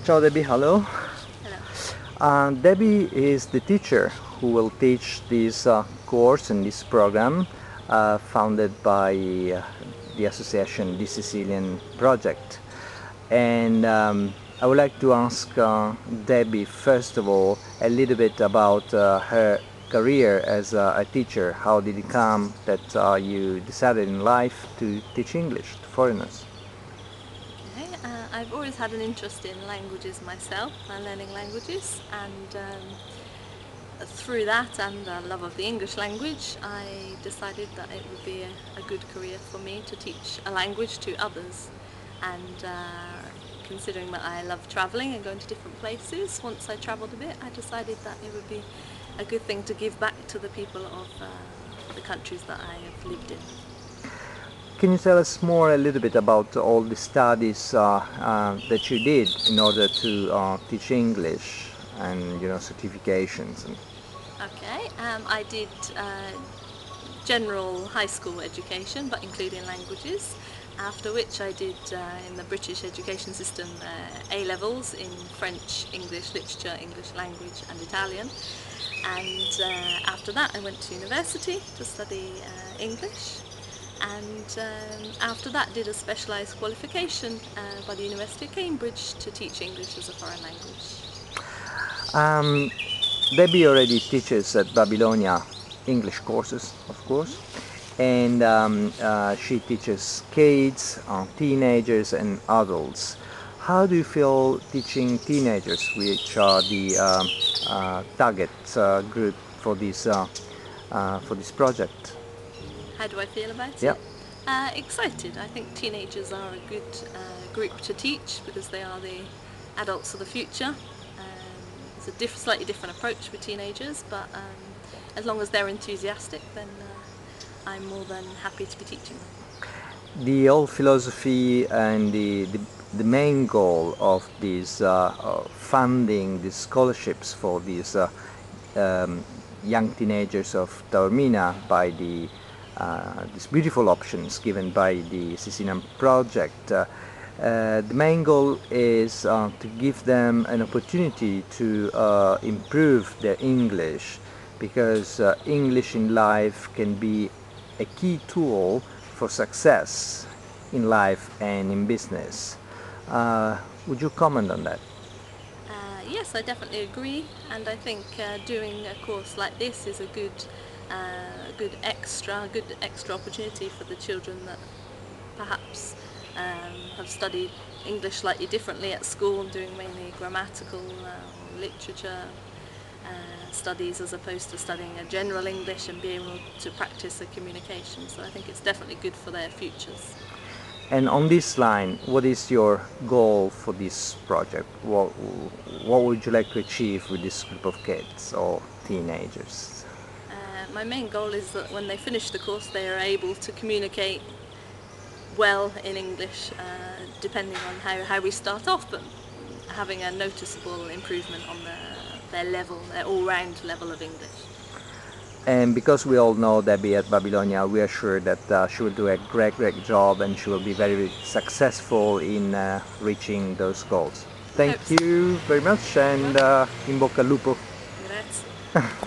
Ciao Debbie, hello. Hello. Debbie is the teacher who will teach this course and this program founded by the association The Sicilian Project. And I would like to ask Debbie, first of all, a little bit about her career as a teacher. How did it come that you decided in life to teach English to foreigners? Okay. I've always had an interest in languages myself and learning languages, and through that and a love of the English language, I decided that it would be a good career for me to teach a language to others. And considering that I love travelling and going to different places, once I travelled a bit, I decided that it would be a good thing to give back to the people of the countries that I have lived in. Can you tell us more a little bit about all the studies that you did in order to teach English and certifications? Okay, I did general high school education, but including languages, after which I did in the British education system A-levels in French, English literature, English language and Italian, and after that I went to university to study English, and after that did a specialised qualification by the University of Cambridge to teach English as a foreign language. Debbie already teaches at Babylonia English courses, of course, and she teaches kids, teenagers and adults. How do you feel teaching teenagers, which are the target group for this project? How do I feel about Yeah. it? Excited. I think teenagers are a good group to teach because they are the adults of the future. It's a slightly different approach with teenagers, but as long as they're enthusiastic, then I'm more than happy to be teaching them. The whole philosophy and the main goal of these funding, these scholarships for these young teenagers of Taormina by these beautiful options given by the Sicilian Project. The main goal is to give them an opportunity to improve their English, because English in life can be a key tool for success in life and in business. Would you comment on that? Yes, I definitely agree, and I think doing a course like this is a good extra opportunity for the children that perhaps have studied English slightly differently at school, doing mainly grammatical literature studies as opposed to studying a general English and being able to practice a communication. So I think it's definitely good for their futures. And on this line, what is your goal for this project? What would you like to achieve with this group of kids or teenagers? My main goal is that when they finish the course they are able to communicate well in English, depending on how we start off, but having a noticeable improvement on their all-round level of English. And because we all know Debbie at Babylonia, we are sure that she will do a great job and she will be very successful in reaching those goals. Thank you very much, and in bocca al lupo. Grazie.